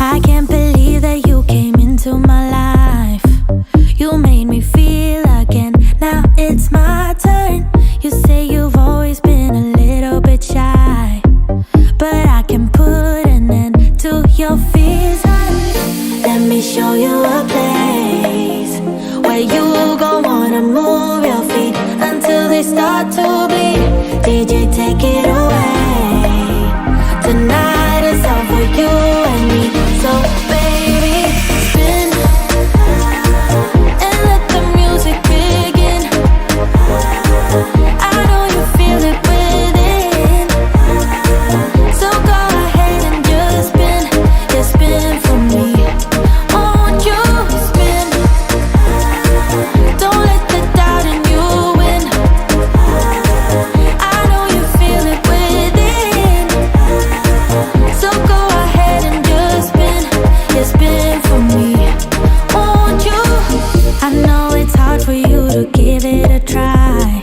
I can't believe that you came into my life. You made me feel again, now it's my turn. You say you've always been a little bit shy, but I can put an end to your fears. Let me show you a place where you gon' wanna move your feet until they start to bleed. DJ, take it away. Tonight is all for you and me. So baby, spin and let the music begin. I know you feel it within, so go ahead and just spin. Yeah, spin for me. Won't you spin? Don't let the doubt in you win. I know you feel it within, so go ahead and just spin. Yeah, spin for me. Won't you? I know it's hard for you to give it a try,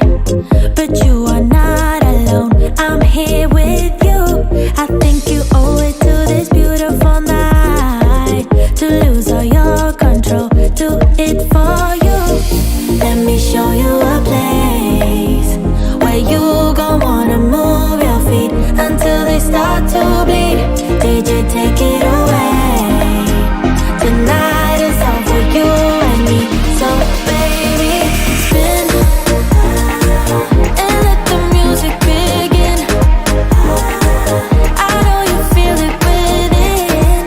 but you are not alone. I'm here with you. I think you owe it to this beautiful night to lose all your control. Do it for you. Let me show you a place where you gon' wanna move your feet until they start to bleed. DJ, take it away. Tonight is all for you and me. So baby, spin and let the music begin. I know you feel it within,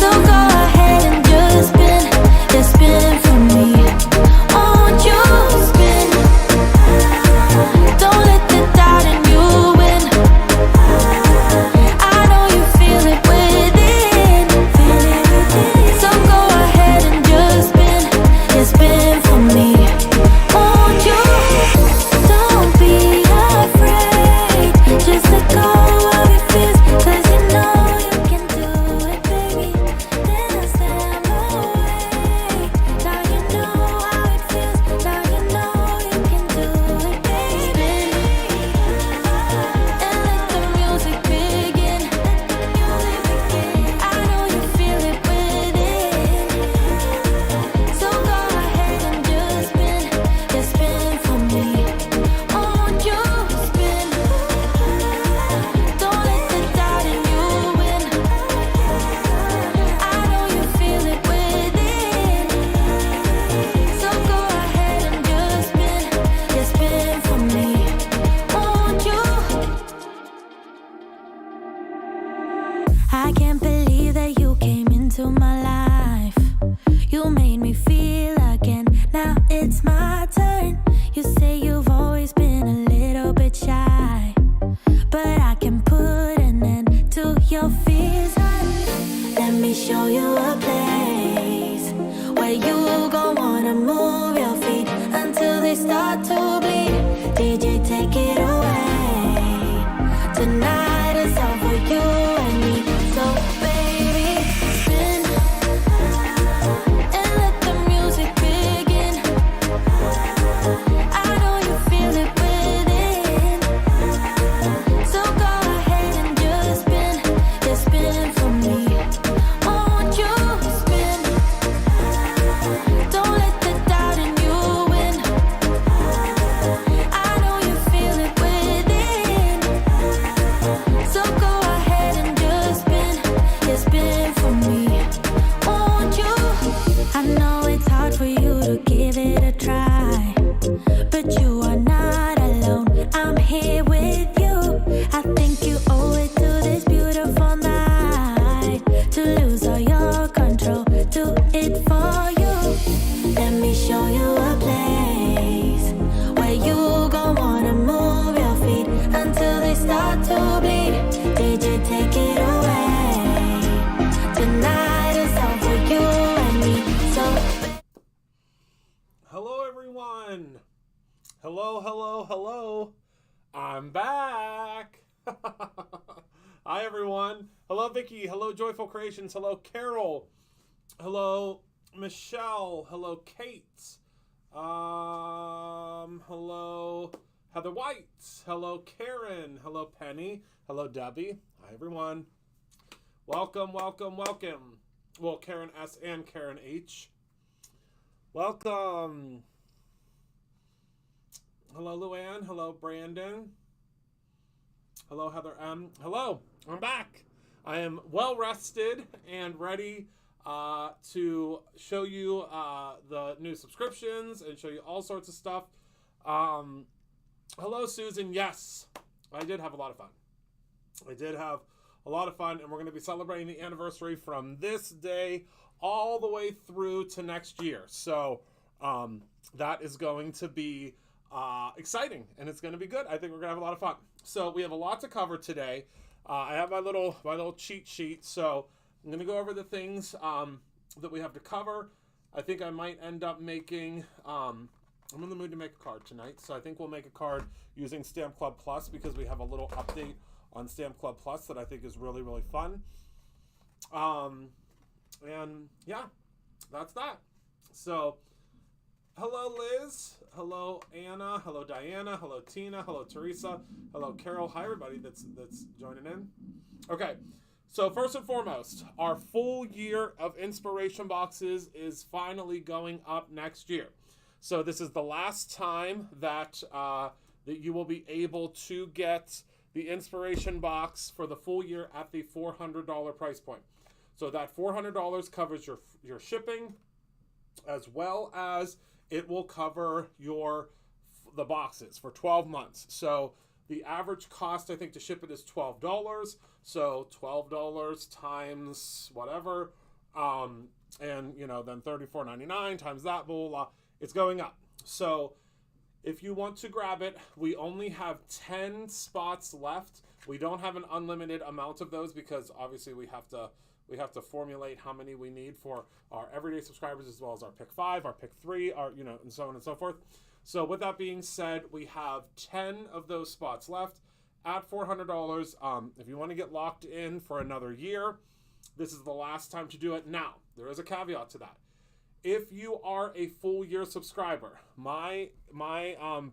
so go ahead and just spin. Yeah, spin for me. Won't you spin? Don't let the doubt in you win. I know you feel it within, so go ahead and just spin. Yeah, spin for me. Won't you? Don't be afraid, just let go of your fears, 'cause you know you can do it, baby. Dance them away. Now you know how it feels. Now you know you can do it, baby. And let the music begin. I know you feel it within, so go ahead and just spin. Yeah, spin for me. Won't you spin? Don't let the doubt in you win. I know you feel it within, so go ahead and just spin. Yeah, spin for me. Won't you? I can't believe that you came into my life. You made me feel again, now it's my turn. You say you've always been a little bit shy, but I can put an end to your fears. Let me show you a place where you gon' wanna move your feet until they start to bleed. DJ, take it away. Tonight is all for you and me. So baby, spin and let the music begin. I know you feel it within, so go ahead and just spin. Yeah, spin for me. Won't you spin? Don't let the doubt in you win. I know you feel it within, so go ahead and just spin. Yeah, spin for me. Won't you? I know it's hard for you to give it a try, but you are not alone. I'm here with you. I think you owe it to this beautiful night to lose all your control. Do it for you. Let me show you a place where you gon' wanna move your feet until they start to bleed. DJ, take it away. Tonight is all for you and me. So Hello, everyone. Hello. I'm back. Hi, everyone. Hello, Vicky. Hello, Joyful Creations. Hello, Carol. Hello, Michelle. Hello, Kate. Hello, Heather White. Hello, Karen. Hello, Penny. Hello, Debbie. Hi, everyone. Welcome, welcome, welcome. Well, Karen S and Karen H. Welcome. Hello, Luann. Hello, Brandon. Hello, Heather M. Hello, I'm back. I am well rested and ready to show you the new subscriptions and show you all sorts of stuff. Hello, Susan. Yes, I did have a lot of fun. I did have a lot of fun, and we're going to be celebrating the anniversary from this day all the way through to next year. So that is going to be exciting, and it's going to be good. I think we're going to have a lot of fun. So we have a lot to cover today. I have my little cheat sheet, so I'm going to go over the things that we have to cover. I think I might end up making... I'm in the mood to make a card tonight, so I think we'll make a card using Stamp Club Plus because we have a little update on Stamp Club Plus that I think is really, really fun. And yeah, that's that. So, hello Liz, hello Anna, hello Diana, hello Tina, hello Teresa, hello Carol. Hi everybody that's joining in. Okay, so first and foremost, our full year of inspiration boxes is finally going up next year. So this is the last time that that you will be able to get the inspiration box for the full year at the $400 price point. So that $400 covers your shipping, as well as it will cover the boxes for 12 months. So the average cost, I think, to ship it is $12. So $12 times whatever, and then $34.99 times that, blah, blah, blah. It's going up. So if you want to grab it, we only have 10 spots left. We don't have an unlimited amount of those because obviously we have to formulate how many we need for our everyday subscribers, as well as our pick 5, our pick 3, and so on and so forth. So with that being said, we have 10 of those spots left at $400. If you want to get locked in for another year, this is the last time to do it. Now, there is a caveat to that. If you are a full year subscriber, my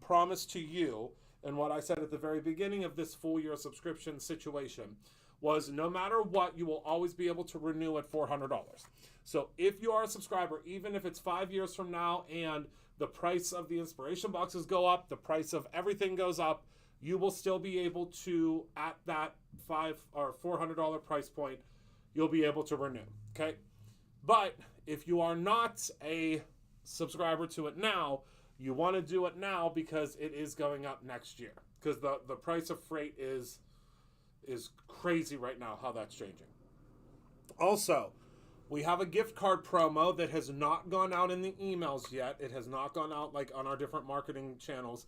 promise to you, and what I said at the very beginning of this full year subscription situation, was no matter what, you will always be able to renew at $400. So if you are a subscriber, even if it's 5 years from now and the price of the inspiration boxes go up, the price of everything goes up, you will still be able to, at that $500 or $400 price point, you'll be able to renew. Okay, but if you are not a subscriber to it now, you want to do it now because it is going up next year. Because the price of freight is crazy right now, how that's changing. Also, we have a gift card promo that has not gone out in the emails yet. It has not gone out like on our different marketing channels.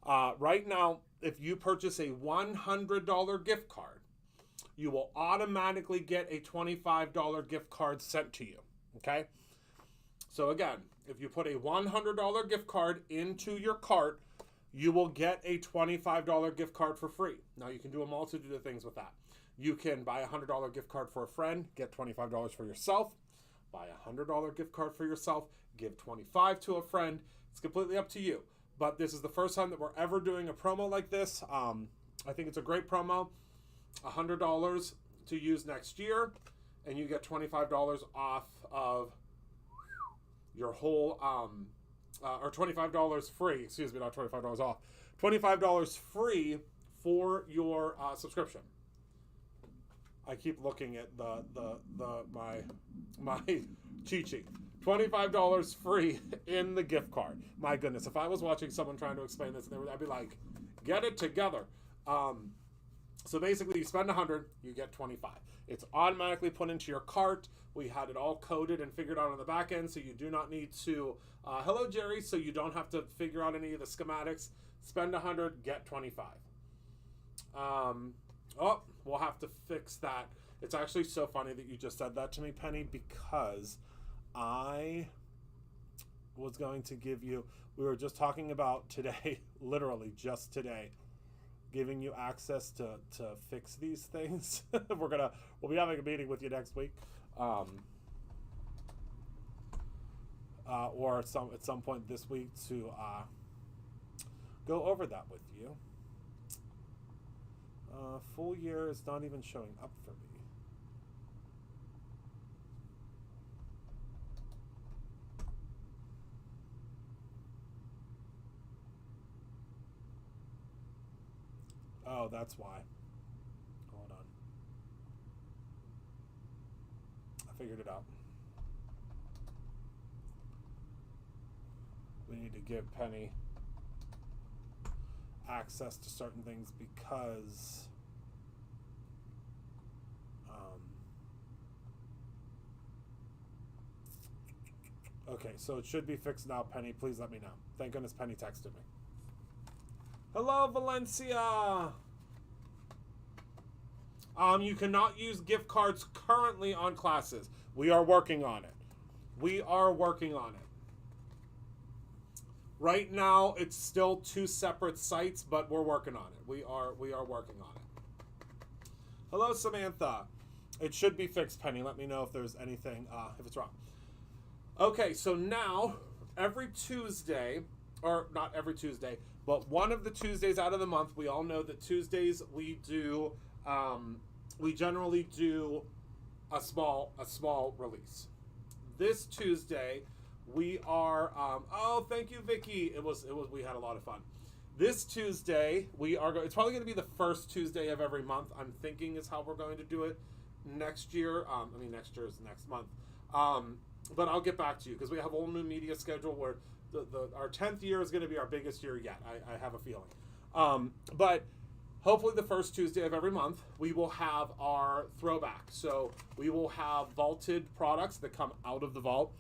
Right now, if you purchase a $100 gift card, you will automatically get a $25 gift card sent to you. Okay? So again, if you put a $100 gift card into your cart, you will get a $25 gift card for free. Now, you can do a multitude of things with that. You can buy a $100 gift card for a friend, get $25 for yourself. Buy a $100 gift card for yourself, give $25 to a friend. It's completely up to you. But this is the first time that we're ever doing a promo like this. I think it's a great promo. $100 to use next year, and you get $25 off of your whole, or $25 free, excuse me, not $25 off, $25 free for your subscription. I keep looking at my cheat sheet. $25 free in the gift card. My goodness, if I was watching someone trying to explain this, I'd be like, get it together. So basically, you spend $100, you get $25. It's automatically put into your cart. We had it all coded and figured out on the back end, so you do not need to. Hello, Jerry. So you don't have to figure out any of the schematics. Spend $100, get $25. We'll have to fix that. It's actually so funny that you just said that to me, Penny, because I was going to give you. We were just talking about today, literally just today, giving you access to fix these things. We'll be having a meeting with you next week, or at some point this week to go over that with you. Full year is not even showing up for me. Oh, that's why. Hold on. I figured it out. We need to give Penny access to certain things because okay, so it should be fixed now. Penny, please let me know. Thank goodness Penny texted me. Hello, Valencia. You cannot use gift cards currently on classes. We are working on it. We are working on it. Right now, it's still 2 separate sites, but we're working on it. We are working on it. Hello, Samantha. It should be fixed, Penny. Let me know if there's anything, if it's wrong. Okay, so now, every Tuesday, or not every Tuesday, but one of the Tuesdays out of the month, we all know that Tuesdays we do, we generally do a small release. This Tuesday, we are, oh, thank you, Vicky. We had a lot of fun. This Tuesday, it's probably going to be the first Tuesday of every month, I'm thinking is how we're going to do it next year. Next year is next month. But I'll get back to you because we have a whole new media schedule where our 10th year is going to be our biggest year yet. I have a feeling. But hopefully the first Tuesday of every month, we will have our throwback. So we will have vaulted products that come out of the vault.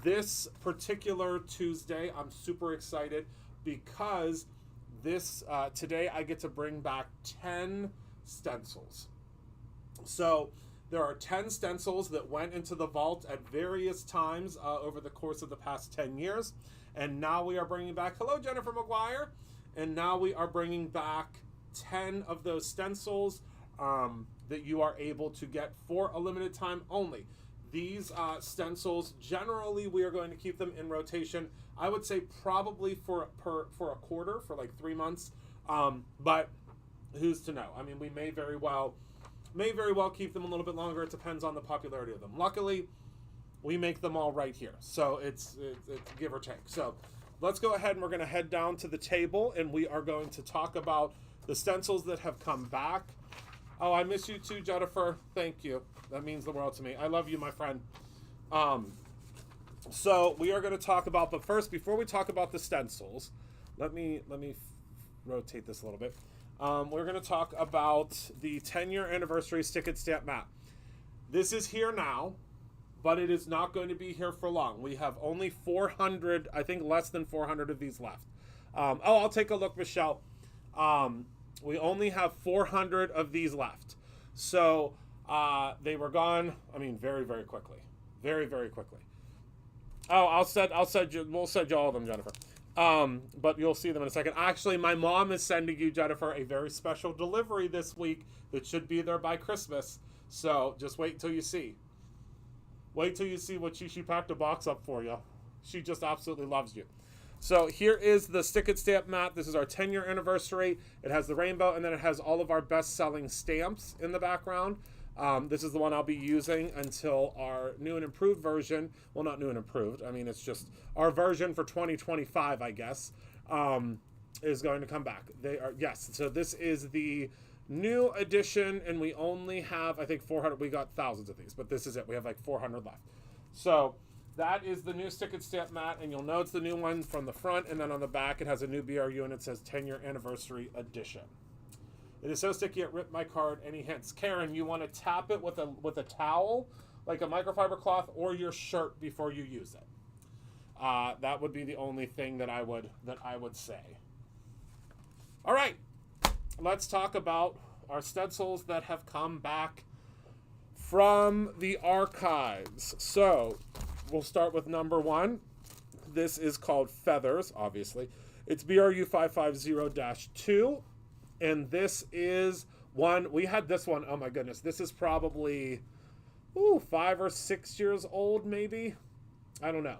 This particular Tuesday, I'm super excited because today I get to bring back 10 stencils. So there are 10 stencils that went into the vault at various times over the course of the past 10 years. And now we are bringing back, hello, Jennifer McGuire. And now we are bringing back 10 of those stencils that you are able to get for a limited time only. These stencils, generally, we are going to keep them in rotation. I would say probably for a quarter, for like 3 months. But who's to know? I mean, we may very well keep them a little bit longer. It depends on the popularity of them. Luckily, we make them all right here. So it's give or take. So let's go ahead and we're going to head down to the table and we are going to talk about the stencils that have come back. Oh, I miss you too, Jennifer. Thank you. That means the world to me. I love you, my friend. So we are going to talk about, but first, before we talk about the stencils, let me rotate this a little bit. We're going to talk about the 10-year anniversary stick and stamp mat. This is here now, but it is not going to be here for long. We have only 400, I think less than 400 of these left. I'll take a look, Michelle. We only have 400 of these left. So they were gone, very, very quickly. Very, very quickly. Oh, we'll send you all of them, Jennifer. But you'll see them in a second. Actually, my mom is sending you, Jennifer, a very special delivery this week that should be there by Christmas. So just wait till you see. Wait till you see what she packed a box up for you. She just absolutely loves you. So here is the stick and stamp mat. This is our 10-year anniversary. It has the rainbow, and then it has all of our best-selling stamps in the background. This is the one I'll be using until our new and improved version. Well, not new and improved. It's just our version for 2025, I guess, is going to come back. Yes. So this is the new edition, and we only have, I think, 400. We got thousands of these, but this is it. We have like 400 left. So that is the new stick and stamp mat, and you'll know it's the new one from the front, and then on the back it has a new BRU, and it says 10-year anniversary edition. It is so sticky it ripped my card. Any hints? Karen, you want to tap it with a towel, like a microfiber cloth, or your shirt before you use it. That would be the only thing that I would say. All right, let's talk about our stencils that have come back from the archives. So we'll start with number 1. This is called Feathers, obviously. It's BRU 550-2. And this is one, we had this one, oh my goodness, this is probably 5 or 6 years old, maybe. I don't know.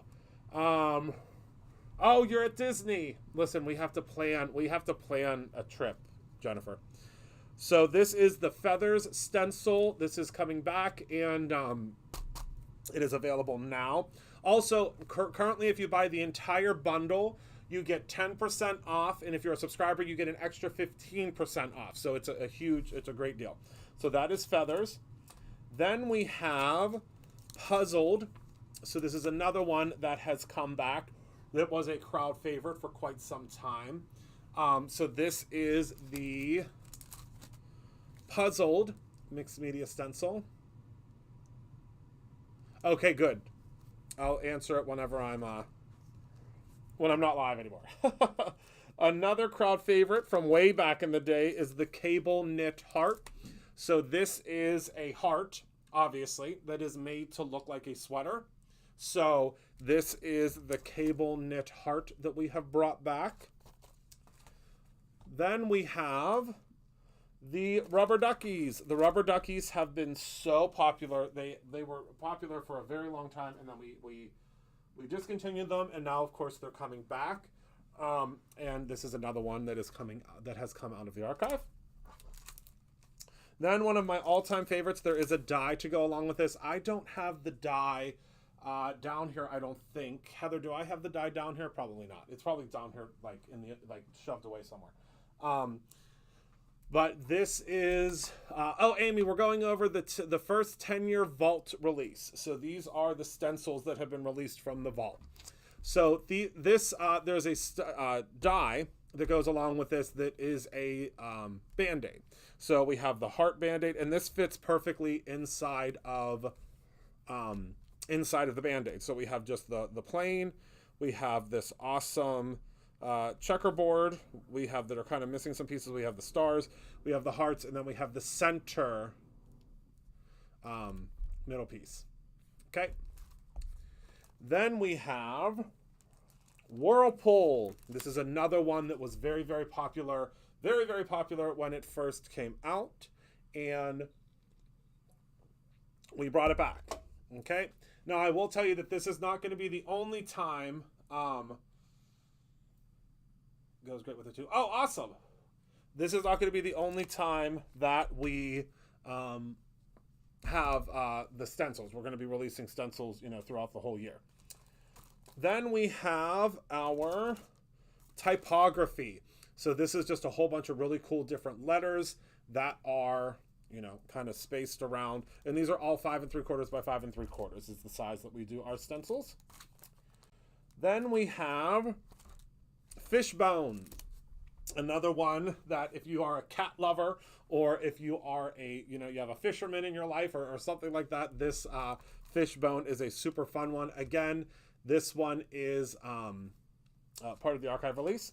Oh, you're at Disney. Listen, we have to plan a trip, Jennifer. So this is the Feathers stencil. This is coming back, and it is available now. Also, currently, if you buy the entire bundle, you get 10% off, and if you're a subscriber, you get an extra 15% off. So it's it's a great deal. So that is Feathers. Then we have Puzzled. So this is another one that has come back. That was a crowd favorite for quite some time. So this is the Puzzled mixed media stencil. Okay, good. I'll answer it whenever I'm not live anymore. Another crowd favorite from way back in the day is the Cable Knit Heart. So this is a heart, obviously, that is made to look like a sweater. So this is the Cable Knit Heart that we have brought back. Then we have the Rubber Duckies. The Rubber Duckies have been so popular. They were popular for a very long time, and then we discontinued them, and now of course they're coming back. And this is another one that has come out of the archive. Then one of my all-time favorites, there is a die to go along with this. I don't have the die down here, I don't think. Heather, do I have the die down here? Probably not. It's probably down here, like shoved away somewhere. But this is, oh, Amy, we're going over the first 10-year vault release. So these are the stencils that have been released from the vault. So there's a die that goes along with this that is a Band-Aid. So we have the heart Band-Aid, and this fits perfectly inside of the Band-Aid. So we have just the plain, we have this awesome checkerboard, we have that are kind of missing some pieces, we have the stars, we have the hearts, and then we have the center middle piece. Okay. Then we have Whirlpool. This is another one that was very, very popular, very, very popular when it first came out, and we brought it back. Okay. Now, I will tell you that this is not going to be the only time. Goes great with it too. Oh, awesome. This is not going to be the only time that we have the stencils. We're going to be releasing stencils, throughout the whole year. Then we have our typography. So this is just a whole bunch of really cool different letters that are, kind of spaced around. And these are all 5 3/4 by 5 3/4 is the size that we do our stencils. Then we have Fishbone. Another one that if you are a cat lover, or if you are you have a fisherman in your life or something like that, this Fishbone is a super fun one. Again, this one is part of the archive release.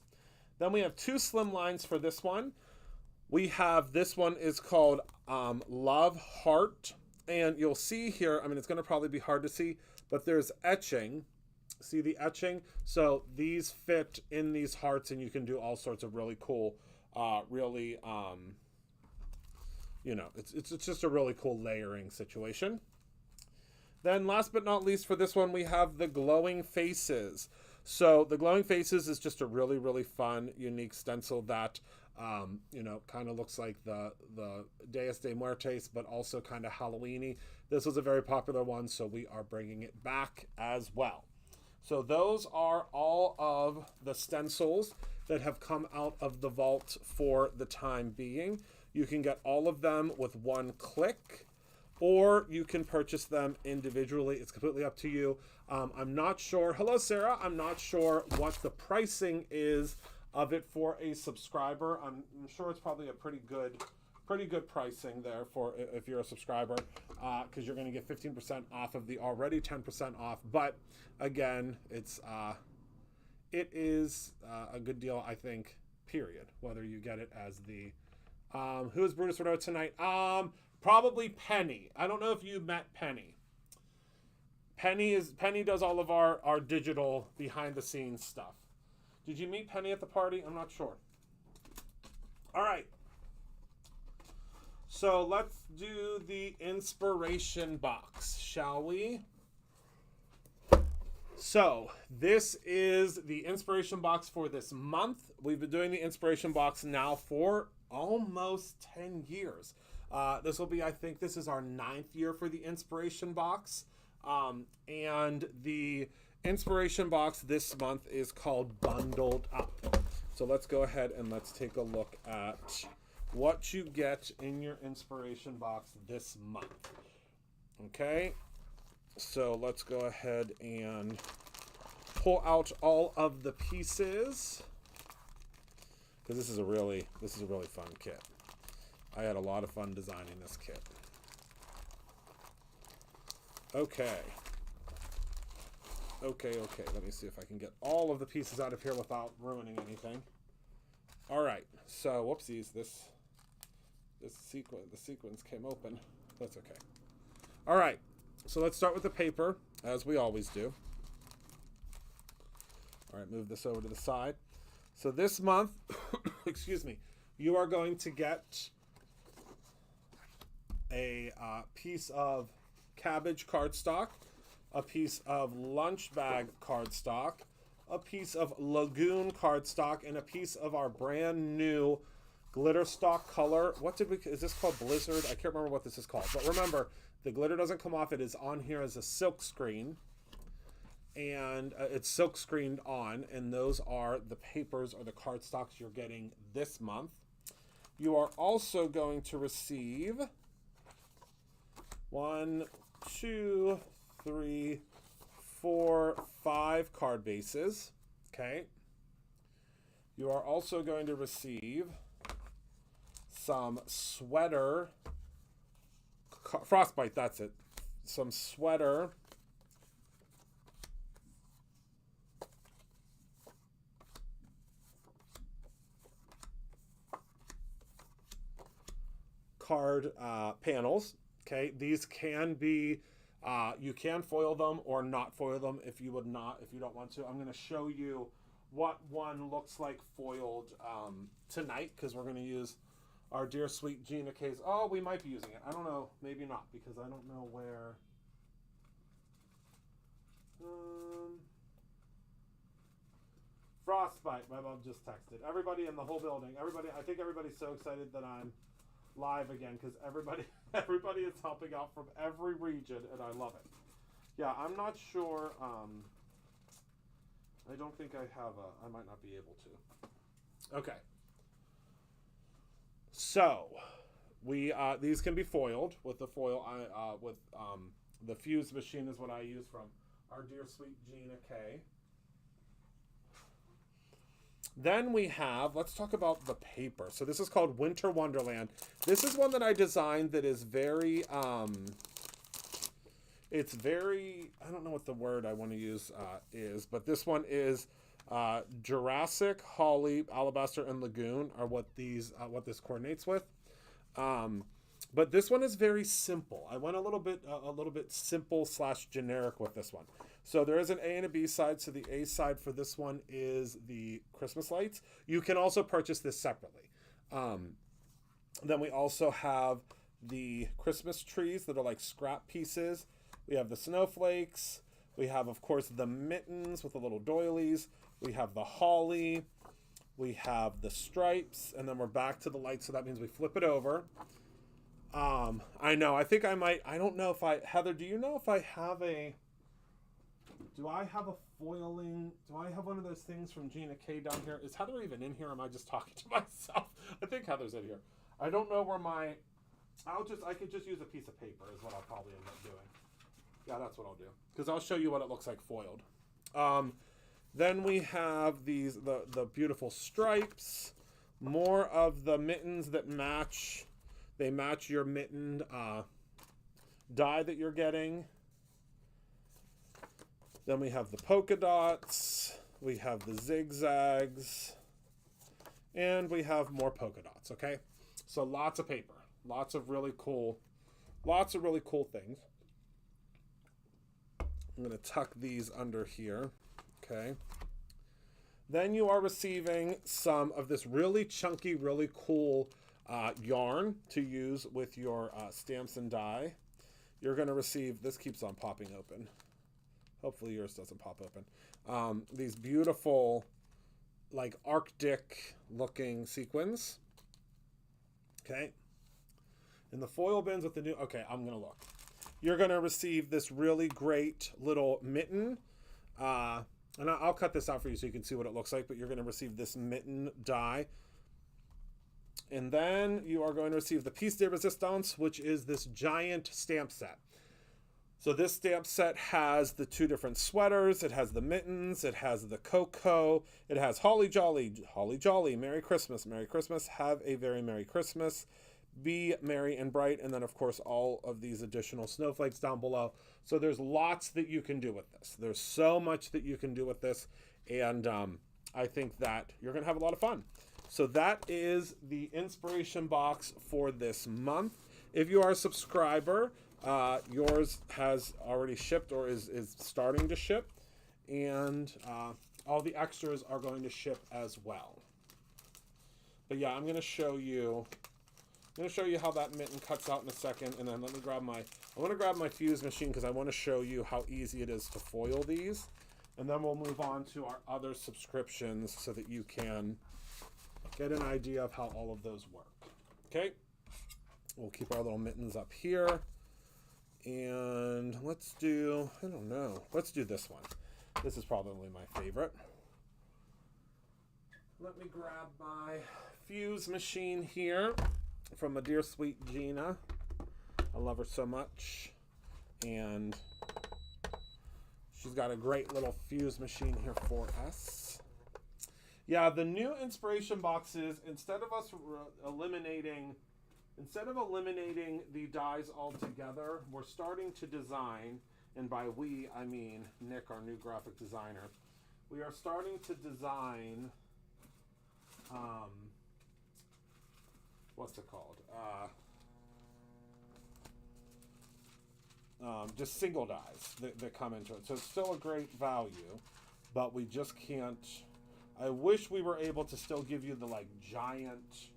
Then we have 2 slim lines for this one. We have, this one is called Love Heart. And you'll see here, it's going to probably be hard to see, but there's etching. See the etching? So these fit in these hearts, and you can do all sorts of really cool, it's just a really cool layering situation. Then last but not least for this one, we have the Glowing Faces. So the Glowing Faces is just a really, really fun, unique stencil that, kind of looks like the Dias de Muertes, but also kind of Halloween-y. This was a very popular one, so we are bringing it back as well. So those are all of the stencils that have come out of the vault for the time being. You can get all of them with one click, or you can purchase them individually. It's completely up to you. I'm not sure. Hello, Sarah. I'm not sure what the pricing is of it for a subscriber. I'm sure it's probably a pretty good pricing there for if you're a subscriber, because you're going to get 15% off of the already 10% off. But again, it is a good deal, I think, period, whether you get it as the who is Brutus Renault tonight? Probably Penny. I don't know if you met Penny. Penny does all of our digital behind the scenes stuff. Did you meet Penny at the party? I'm not sure. All right. So let's do the inspiration box, shall we? So this is the inspiration box for this month. We've been doing the inspiration box now for almost 10 years. This will be, I think this is our 9th year for the inspiration box. And the inspiration box this month is called Bundled Up. So let's go ahead and let's take a look at what you get in your inspiration box this month. Okay, so let's go ahead and pull out all of the pieces, because this is a really fun kit. I had a lot of fun designing this kit. Okay. Let me see if I can get all of the pieces out of here without ruining anything. All right. So, whoopsies, the sequence came open. That's okay. All right. So let's start with the paper, as we always do. All right, move this over to the side. So this month, excuse me, you are going to get a piece of cabbage cardstock, a piece of lunch bag cardstock, a piece of lagoon cardstock, and a piece of our brand new glitter stock color. Is this called Blizzard? I can't remember what this is called. But remember, the glitter doesn't come off. It is on here as a silk screen. And it's silk screened on. And those are the papers or the cardstocks you're getting this month. You are also going to receive 1, 2, 3, 4, 5 card bases. Okay. You are also going to receive some sweater, frostbite, that's it. Some sweater card panels. Okay, these can be, you can foil them or not foil them if you don't want to. I'm going to show you what one looks like foiled tonight, because we're going to use our dear sweet Gina case. Oh, we might be using it. I don't know. Maybe not, because I don't know where. Frostbite. My mom just texted. Everybody in the whole building. I think everybody's so excited that I'm live again, because everybody is helping out from every region, and I love it. Yeah, I'm not sure. I don't think I have I might not be able to. Okay. So, these can be foiled with the foil. The fuse machine is what I use from our dear sweet Gina K. Then we have, let's talk about the paper. So this is called Winter Wonderland. This is one that I designed that is very, it's very, I don't know what the word I want to use is, but this one is Jurassic, Holly, Alabaster, and Lagoon are what this coordinates with. But this one is very simple. I went a little bit simple / generic with this one. So there is an A and a B side. So the A side for this one is the Christmas lights. You can also purchase this separately. Then we also have the Christmas trees that are like scrap pieces. We have the snowflakes. We have, of course, the mittens with the little doilies. We have the holly. We have the stripes. And then we're back to the lights. So that means we flip it over. I know. I think I might. I don't know if Heather, do you know if I have do I have a foiling? Do I have one of those things from Gina K down here? Is Heather even in here? Or am I just talking to myself? I think Heather's in here. I don't know where I could just use a piece of paper is what I'll probably end up doing. Yeah, that's what I'll do. Because I'll show you what it looks like foiled. Then we have the beautiful stripes. More of the mittens that match. They match your mitten die that you're getting. Then we have the polka dots. We have the zigzags. And we have more polka dots, okay? So lots of paper. Lots of really cool things. I'm going to tuck these under here, okay? Then you are receiving some of this really chunky, really cool yarn to use with your stamps and die. You're going to receive, this keeps on popping open. Hopefully yours doesn't pop open. These beautiful, like Arctic looking sequins. Okay. In the foil bins with the new, okay, I'm going to look. You're going to receive this really great little mitten. And I'll cut this out for you so you can see what it looks like, but you're going to receive this mitten die. And then you are going to receive the pièce de résistance, which is this giant stamp set. So this stamp set has the 2 different sweaters, it has the mittens, it has the cocoa, it has holly jolly, Merry Christmas, have a very Merry Christmas, be merry and bright, and then of course all of these additional snowflakes down below. So there's lots that you can do with this. There's so much that you can do with this, and I think that you're going to have a lot of fun. So that is the inspiration box for this month. If you are a subscriber, yours has already shipped or is starting to ship, and all the extras are going to ship as well. But yeah, I'm going to show you how that mitten cuts out in a second, and then let me grab my fuse machine because I want to show you how easy it is to foil these, and then we'll move on to our other subscriptions so that you can get an idea of how all of those work. Okay, we'll keep our little mittens up here. And let's do this one. This is probably my favorite. Let me grab my fuse machine here from my dear sweet Gina. I love her so much. And she's got a great little fuse machine here for us. Yeah, the new inspiration boxes, instead of eliminating the dies altogether, we're starting to design, and by we, I mean Nick, our new graphic designer. We are starting to design, what's it called? Just single dies that come into it. So it's still a great value, but we just can't. I wish we were able to still give you the giant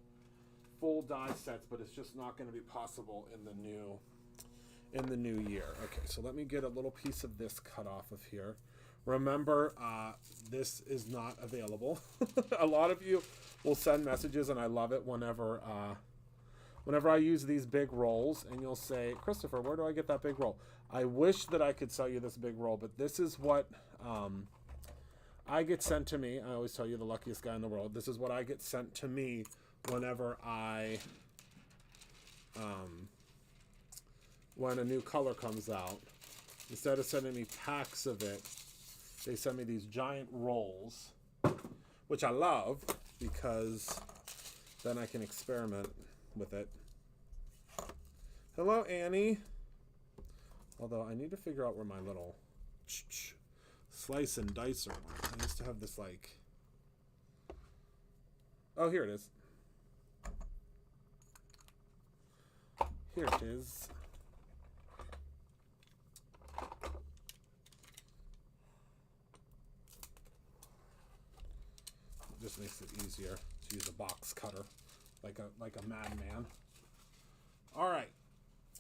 full die sets, but it's just not going to be possible in the new year. Okay, so let me get a little piece of this cut off of here. Remember, this is not available. A lot of you will send messages, and I love it whenever I use these big rolls, and you'll say, Christopher, where do I get that big roll? I wish that I could sell you this big roll, but this is what I get sent to me. I always tell you, the luckiest guy in the world. This is what I get sent to me whenever when a new color comes out. Instead of sending me packs of it, they send me these giant rolls, which I love because then I can experiment with it. Hello, Annie. Although I need to figure out where my little slice and dicer went. I used to have this oh, here it is. Here it is. It just makes it easier to use a box cutter, like a madman. All right,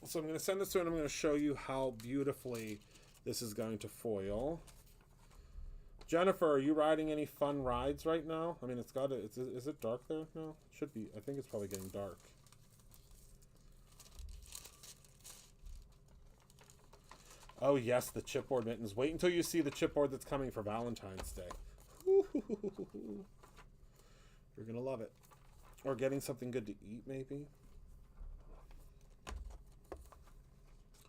so I'm going to send this through, and I'm going to show you how beautifully this is going to foil. Jennifer, are you riding any fun rides right now? I mean, is it dark there? No, it should be. I think it's probably getting dark. Oh yes, the chipboard mittens. Wait until you see the chipboard that's coming for Valentine's Day. You're gonna love it. Or getting something good to eat, maybe.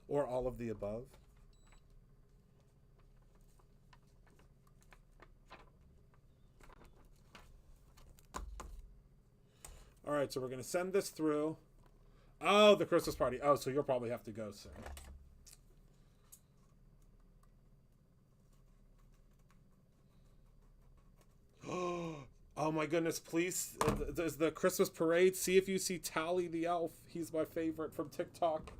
Or all of the above. All right, so we're gonna send this through. Oh, the Christmas party. Oh, so you'll probably have to go soon. Oh my goodness, please, there's the Christmas parade. See if you see Tally the elf. He's my favorite from TikTok.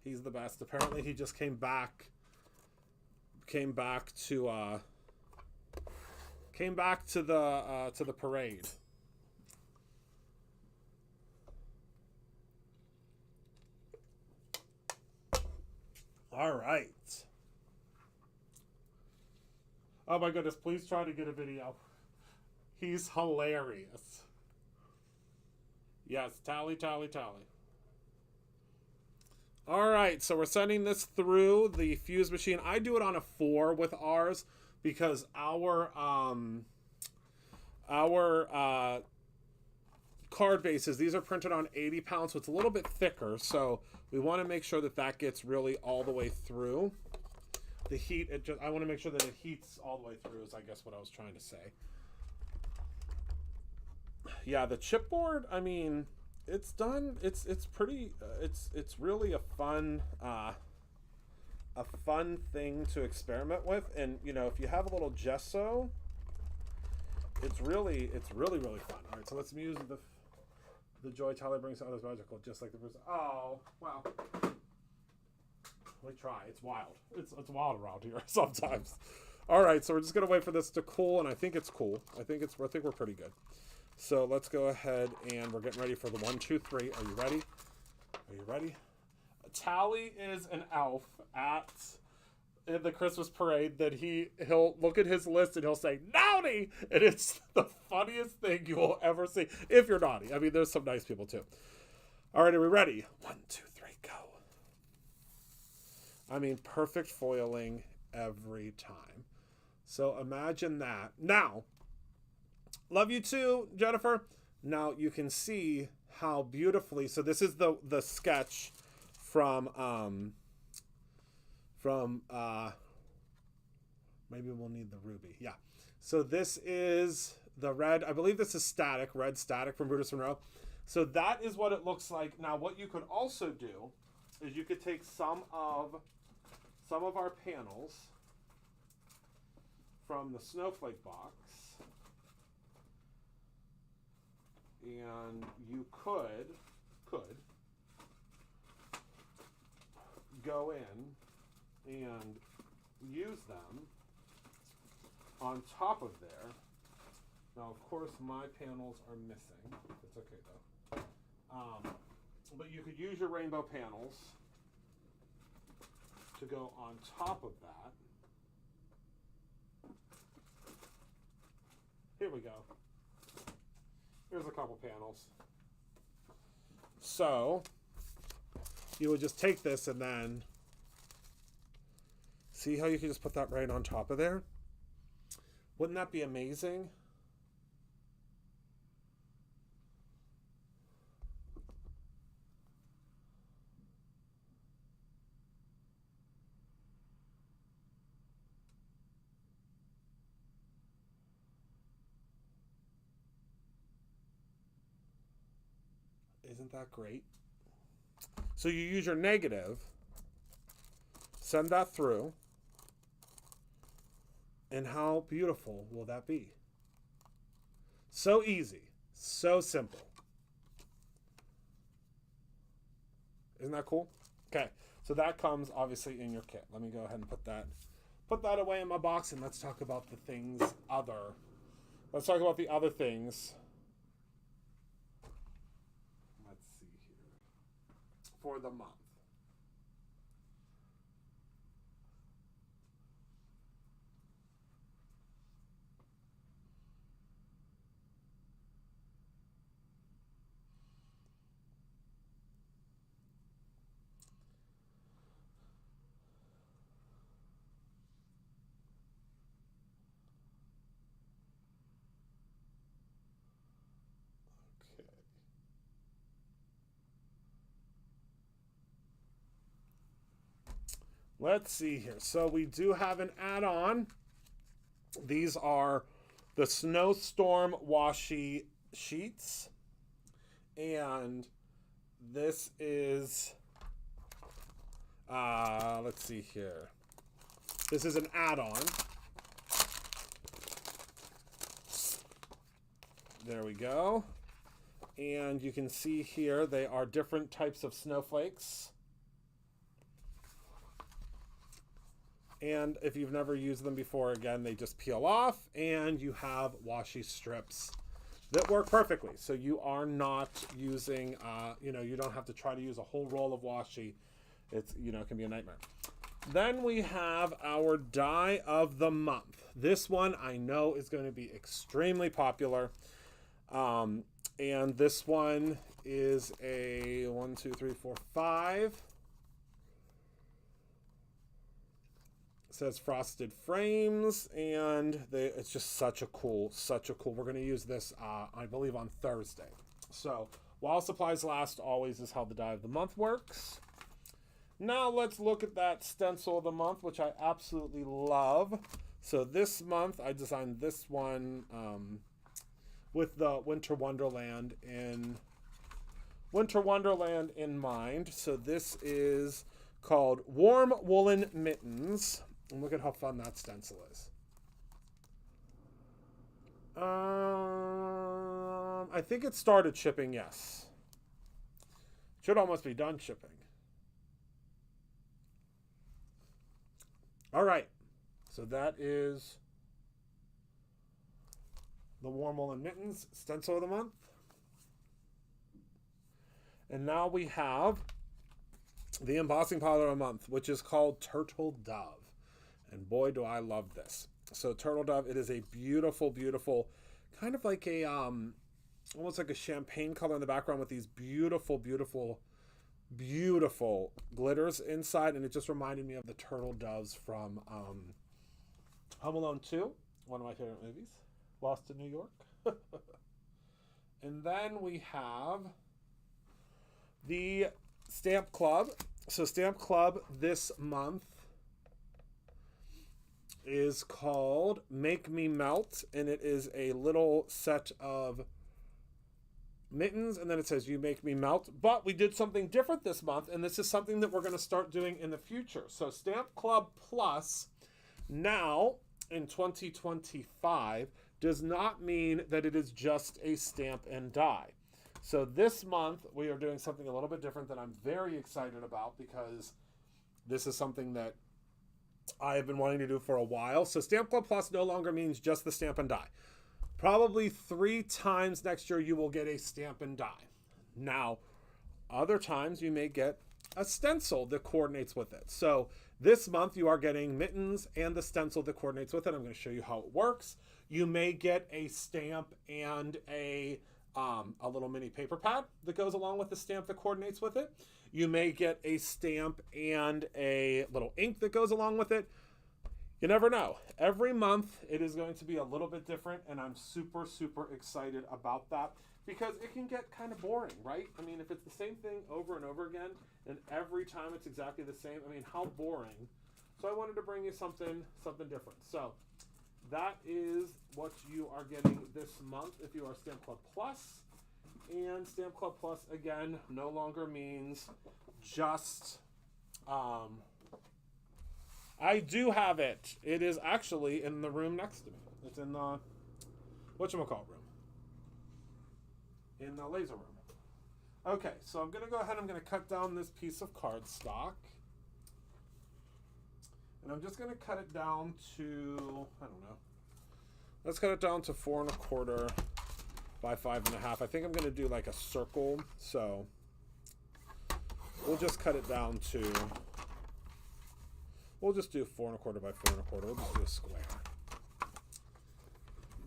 He's the best. Apparently he just came back to the parade. All right. Oh my goodness, please try to get a video. He's hilarious. Yes, Tally. All right, so we're sending this through the fuse machine. I do it on a 4 with ours because our card bases, these are printed on 80 pounds, so it's a little bit thicker. So we want to make sure that that gets really all the way through. The heat, I want to make sure that it heats all the way through is I guess what I was trying to say. Yeah, the chipboard, I mean, it's done. It's pretty. It's really a fun thing to experiment with. And you know, if you have a little gesso, it's really fun. All right, so let's use the joy Tyler brings out as magical, just like the person. Oh wow. We try. It's wild. It's wild around here sometimes. All right, so we're just gonna wait for this to cool, and I think it's cool. I think we're pretty good. So let's go ahead and we're getting ready for the 1, 2, 3. Are you ready? Are you ready? Tally is an elf in the Christmas parade that he'll look at his list and he'll say naughty, and it's the funniest thing you will ever see if you're naughty. I mean, there's some nice people too. All right, are we ready? 1, 2, 3, go. I mean, perfect foiling every time. So imagine that. Now, love you too, Jennifer. Now you can see how beautifully. So this is the sketch from maybe we'll need the ruby. Yeah. So this is the red. I believe this is static, red static from Brutus Monroe. So that is what it looks like. Now what you could also do is you could take some of our panels from the snowflake box, and you could go in and use them on top of there. Now, of course, my panels are missing. It's okay though. But you could use your rainbow panels to go on top of that. Here we go. Here's a couple panels. So you would just take this and then see how you can just put that right on top of there? Wouldn't that be amazing? Isn't that great? So you use your negative, send that through, and how beautiful will that be? So easy, so simple. Isn't that cool? Okay, so that comes obviously in your kit. Let me go ahead and put that away in my box, and let's talk about the things other. Let's talk about the other things. For the month. Let's see here. So we do have an add-on. These are the Snowstorm washi sheets. And this is, let's see here. This is an add-on. There we go. And you can see here they are different types of snowflakes. And if you've never used them before, again, they just peel off, and you have washi strips that work perfectly. So you are not using, you don't have to try to use a whole roll of washi. It's, it can be a nightmare. Then we have our die of the month. This one I know is going to be extremely popular. And this one is a 1, 2, 3, 4, 5. says Frosted Frames, and it's just such a cool. We're going to use this, I believe, on Thursday. So while supplies last always is how the die of the month works. Now let's look at that stencil of the month, which I absolutely love. So this month I designed this one with the Winter Wonderland in mind. So this is called Warm Woolen Mittens. And look at how fun that stencil is. I think it started shipping, yes. Should almost be done shipping. All right. So that is the Warm Woolen Mittens stencil of the month. And now we have the embossing powder of the month, which is called Turtle Dove. And boy, do I love this. So Turtle Dove, it is a beautiful, beautiful, kind of like a, almost like a champagne color in the background with these beautiful, beautiful, beautiful glitters inside. And it just reminded me of the turtle doves from Home Alone 2, one of my favorite movies, Lost in New York. And then we have the Stamp Club. So Stamp Club this month is called Make Me Melt, and it is a little set of mittens, and then it says You Make Me Melt. But we did something different this month, and this is something that we're going to start doing in the future. So Stamp Club Plus now in 2025 does not mean that it is just a stamp and die. So this month we are doing something a little bit different that I'm very excited about, because this is something that I have been wanting to do for a while. So Stamp Club Plus no longer means just the stamp and die. Probably 3 times next year you will get a stamp and die. Now, other times you may get a stencil that coordinates with it. So this month you are getting mittens and the stencil that coordinates with it. I'm going to show you how it works. You may get a stamp and a little mini paper pad that goes along with the stamp that coordinates with it. You may get a stamp and a little ink that goes along with it. You never know. Every month it is going to be a little bit different, and I'm super, super excited about that, because it can get kind of boring, right? I mean, if it's the same thing over and over again, and every time it's exactly the same, I mean, how boring. So I wanted to bring you something different. So that is what you are getting this month if you are Stamp Club Plus. And Stamp Club Plus, again, no longer means just... I do have it. It is actually in the room next to me. It's in the whatchamacallit room. In the laser room. Okay, so I'm going to go ahead. I'm going to cut down this piece of cardstock. And I'm just going to cut it down to, I don't know. Let's cut it down to 4 1/4 by 5 1/2. I think I'm going to do like a circle. So we'll just cut it down to, we'll just do 4 1/4 by 4 1/4. We'll just do a square,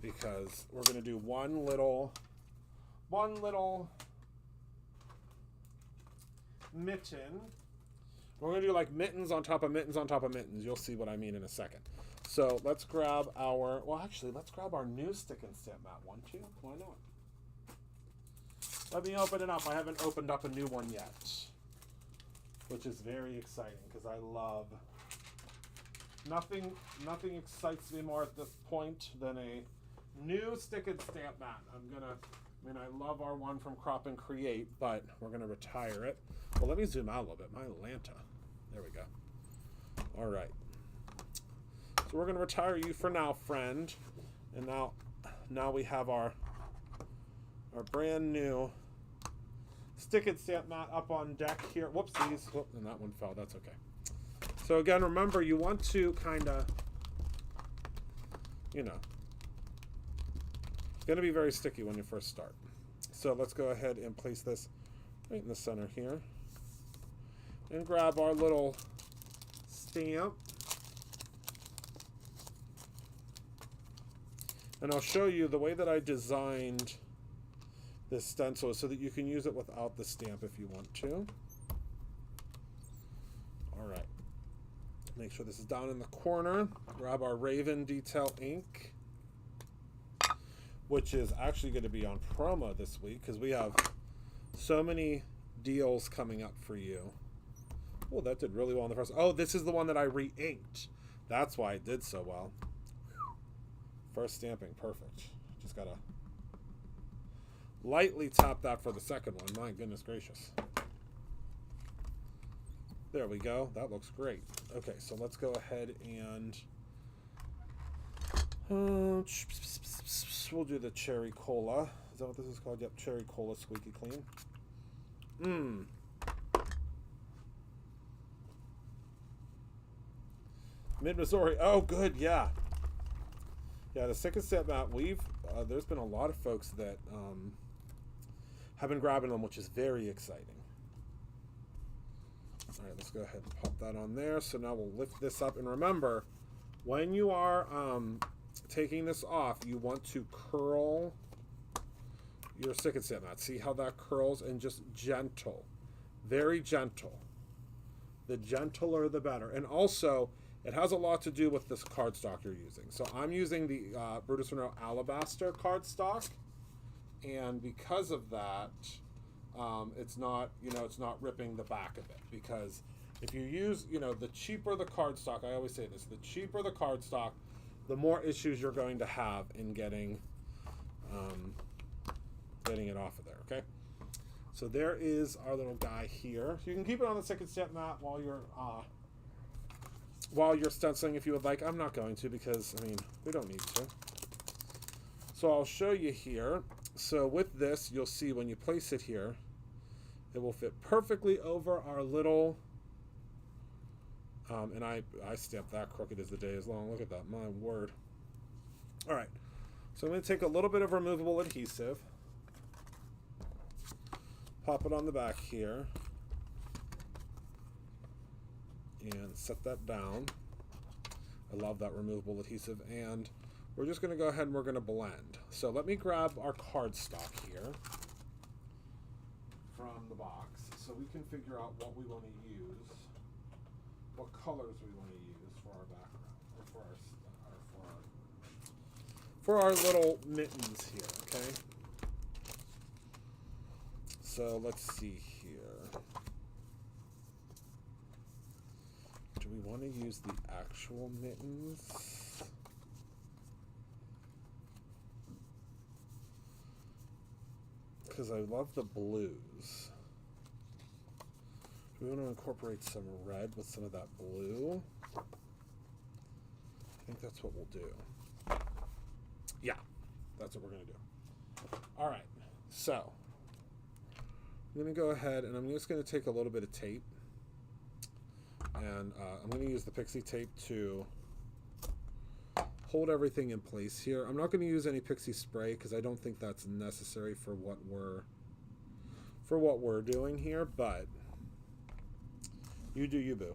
because we're going to do one little mitten. We're going to do like mittens on top of mittens on top of mittens. You'll see what I mean in a second. So let's grab our, well, actually, let's grab our new stick and stamp mat. 1, 2, why not? Let me open it up. I haven't opened up a new one yet, which is very exciting, because I love, nothing excites me more at this point than a new stick and stamp mat. I love our one from Crop and Create, but we're gonna retire it. Well, let me zoom out a little bit. My Atlanta. There we go. All right. So we're gonna retire you for now, friend. And now we have our brand new stick and stamp mat up on deck here. Whoopsies. Whoop, and that one fell. That's okay. So again, remember, you want to kind of, it's going to be very sticky when you first start. So let's go ahead and place this right in the center here. And grab our little stamp. And I'll show you the way that I designed this stencil so that you can use it without the stamp if you want to. All right. Make sure this is down in the corner. Grab our Raven Detail ink, which is actually going to be on promo this week because we have so many deals coming up for you. Oh, that did really well in the first. Oh, this is the one that I re-inked. That's why it did so well. First stamping, perfect. Just gotta lightly tap that for the second one. My goodness gracious. There we go. That looks great. Okay, so let's go ahead and we'll do the Cherry Cola. Is that what this is called? Yep, Cherry Cola Squeaky Clean. Mid-Missouri. Oh, good, yeah. Yeah, the second step mat, there's been a lot of folks that have been grabbing them, which is very exciting. All right, let's go ahead and pop that on there. So now we'll lift this up. And remember, when you are taking this off, you want to curl your second step mat. See how that curls? And just gentle. Very gentle. The gentler, the better. And also, it has a lot to do with this cardstock you're using. So I'm using the Brutus Monroe Alabaster cardstock. And because of that, it's not ripping the back of it, because if you use, the cheaper the cardstock, I always say this, the cheaper the cardstock, the more issues you're going to have in getting it off of there, okay? So there is our little guy here. You can keep it on the second step mat while you're stenciling if you would like. I'm not going to because, we don't need to. So I'll show you here. So with this, you'll see when you place it here, it will fit perfectly over our little, and I stamped that crooked as the day is long. Look at that, my word. All right, so I'm going to take a little bit of removable adhesive, pop it on the back here, and set that down. I love that removable adhesive, and we're just going to go ahead and we're going to blend. So let me grab our cardstock here from the box so we can figure out what we want to use, what colors we want to use for our background, or for our little mittens here, okay? So let's see here. Do we want to use the actual mittens? Because I love the blues. We want to incorporate some red with some of that blue. I think that's what we'll do. Yeah, that's what we're going to do. All right, so I'm going to go ahead and I'm just going to take a little bit of tape. And I'm going to use the pixie tape to hold everything in place here. I'm not going to use any pixie spray because I don't think that's necessary for what we're doing here, but you do you, boo.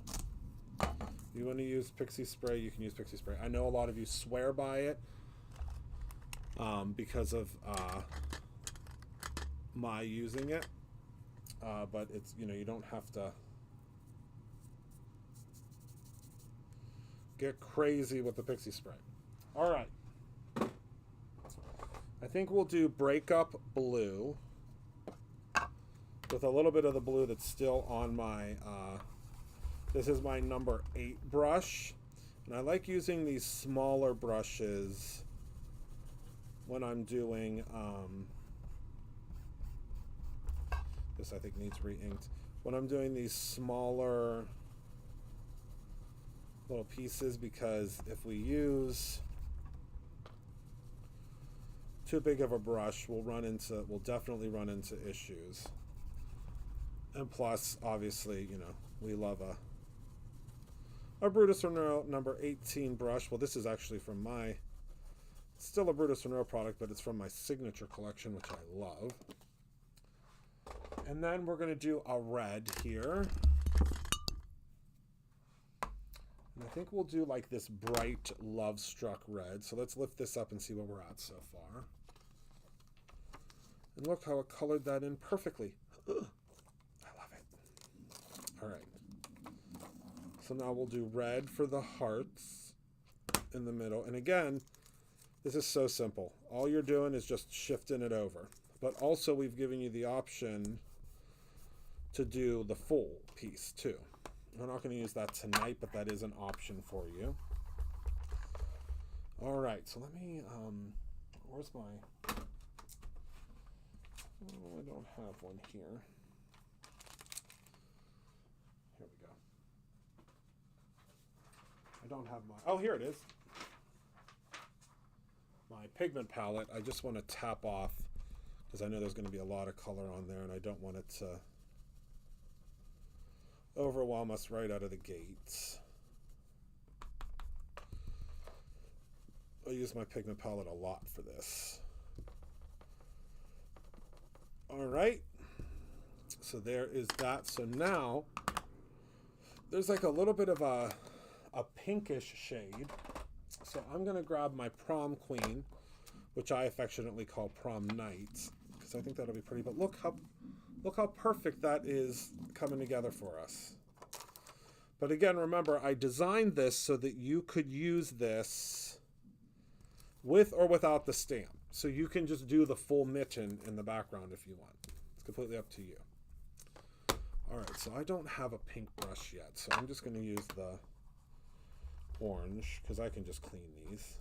You want to use pixie spray, you can use pixie spray. I know a lot of you swear by it because of my using it, but it's, you don't have to get crazy with the pixie spray. All right, I think we'll do Breakup Blue with a little bit of the blue that's still on my, this is my number 8 brush. And I like using these smaller brushes when I'm doing, this I think needs re-inked. When I'm doing these smaller little pieces, because if we use too big of a brush, we'll definitely run into issues. And plus, obviously, we love a Brutus Monroe number 18 brush. Well, this is actually from it's still a Brutus Monroe product, but it's from my signature collection, which I love. And then we're going to do a red here. And I think we'll do like this bright Love Struck red. So let's lift this up and see where we're at so far. And look how it colored that in perfectly. Ugh. I love it. All right. So now we'll do red for the hearts in the middle. And again, this is so simple. All you're doing is just shifting it over. But also we've given you the option to do the full piece too. We're not going to use that tonight, but that is an option for you. All right, so let me, where's my, oh, I don't have one here. Here we go. I don't have my, oh, here it is. My pigment palette. I just want to tap off because I know there's going to be a lot of color on there and I don't want it to overwhelm us right out of the gates. I use my pigment palette a lot for this. All right, so there is that. So now there's like a little bit of a pinkish shade. So I'm gonna grab my prom queen, which I affectionately call prom night, because I think that'll be pretty. But look how perfect that is coming together for us. But again, remember, I designed this so that you could use this with or without the stamp. So you can just do the full mitten in the background if you want. It's completely up to you. All right, so I don't have a pink brush yet, so I'm just gonna use the orange because I can just clean these.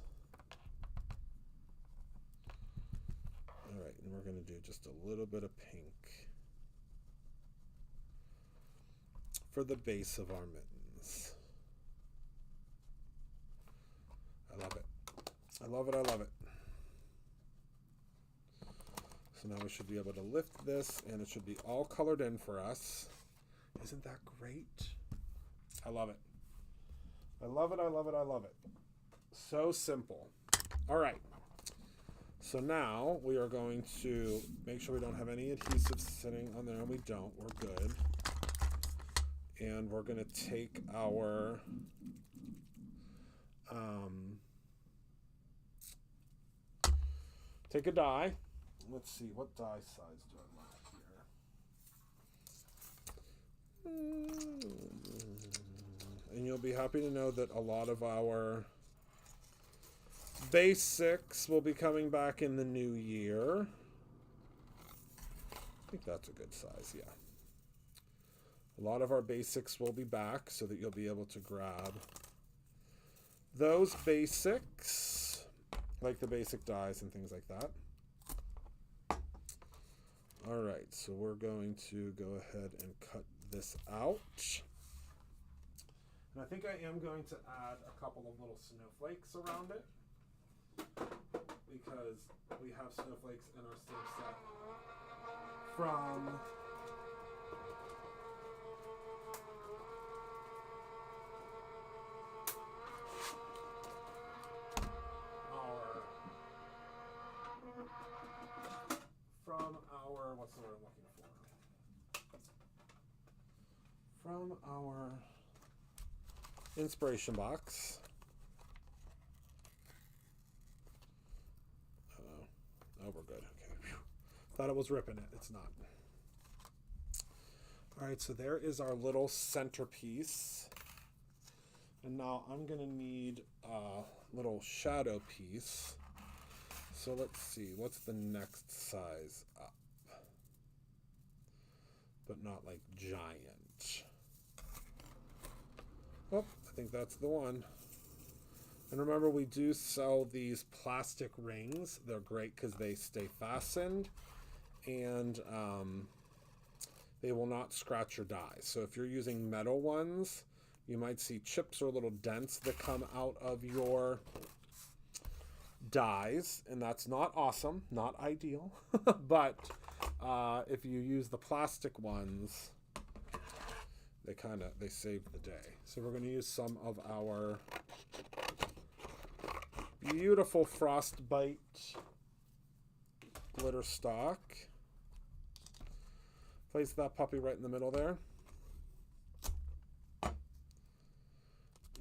All right, and we're going to do just a little bit of pink for the base of our mittens. I love it. I love it. I love it. So now we should be able to lift this and it should be all colored in for us. Isn't that great? I love it. I love it, I love it, I love it. So simple. All right. So now we are going to make sure we don't have any adhesive sitting on there, and we don't. We're good. And we're going to take our take a die. Let's see, what die size do I want here? And you'll be happy to know that a lot of our basics will be coming back in the new year. I think that's a good size, yeah. A lot of our basics will be back so that you'll be able to grab those basics, like the basic dies and things like that. All right, so we're going to go ahead and cut this out. And I think I am going to add a couple of little snowflakes around it because we have snowflakes in our stamp set from our what's the word I'm looking for? From our inspiration box. Oh, we're good. Okay. Whew. Thought it was ripping it. It's not. All right, so there is our little centerpiece. And now I'm going to need a little shadow piece. So let's see, what's the next size up? But not like giant. Oh, I think that's the one. And remember, we do sell these plastic rings. They're great because they stay fastened and they will not scratch your dies. So if you're using metal ones, you might see chips or little dents that come out of your dies, and that's not awesome, not ideal. But if you use the plastic ones, they save the day. So we're going to use some of our beautiful Frostbite glitter stock. Place that puppy right in the middle there.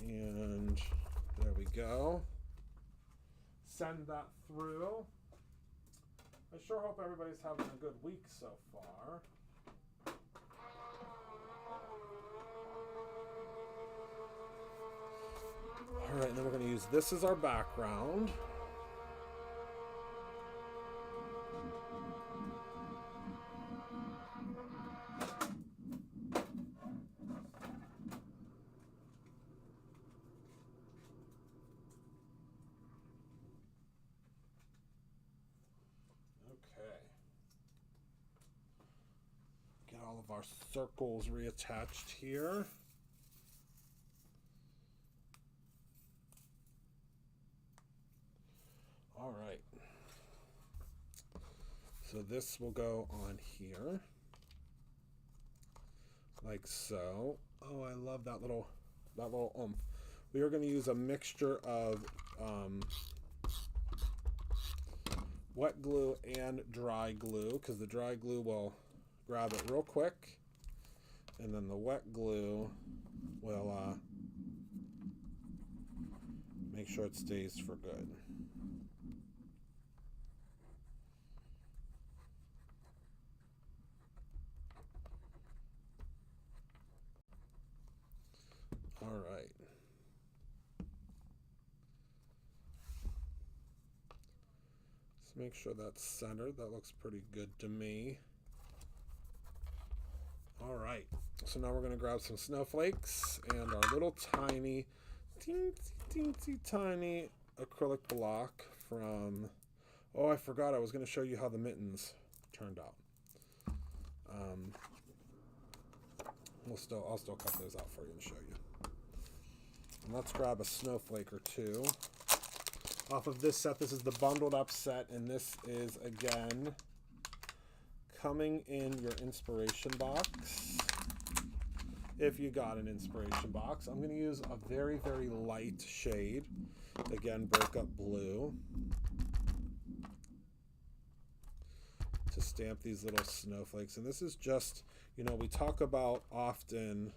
And there we go. Send that through. I sure hope everybody's having a good week so far. All right, and then we're going to use this as our background. Get all of our circles reattached here. All right. So this will go on here, like so. Oh, I love that little oomph. We are going to use a mixture of wet glue and dry glue, because the dry glue will grab it real quick, and then the wet glue will make sure it stays for good. All right. Let's make sure that's centered. That looks pretty good to me. All right. So now we're going to grab some snowflakes and our little tiny, teensy tiny acrylic block from... Oh, I forgot. I was going to show you how the mittens turned out. I'll still cut those out for you and show you. And let's grab a snowflake or two off of this set. This is the bundled up set, and this is, again, coming in your inspiration box. If you got an inspiration box, I'm going to use a very, very light shade. Again, breakup blue, to stamp these little snowflakes. And this is just, you know, we talk about often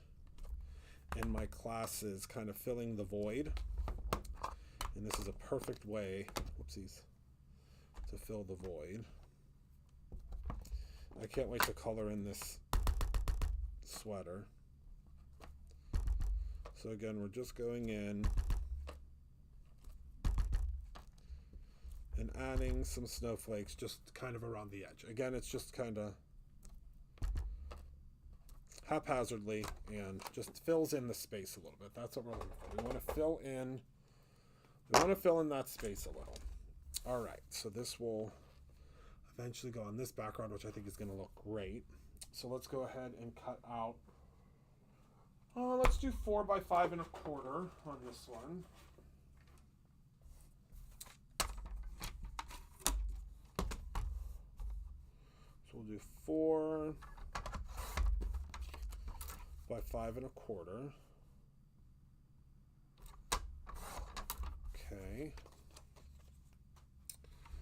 in my classes kind of filling the void, and this is a perfect way, whoopsies, to fill the void. I can't wait to color in this sweater. So again, we're just going in and adding some snowflakes just kind of around the edge. Again, it's just kind of haphazardly and just fills in the space a little bit. That's what we're looking for. We want to fill in that space a little. All right, so this will eventually go on this background, which I think is going to look great. So let's go ahead and cut out, let's do 4 by 5 1/4 on this one. So we'll do 4 by 5 1/4. Okay.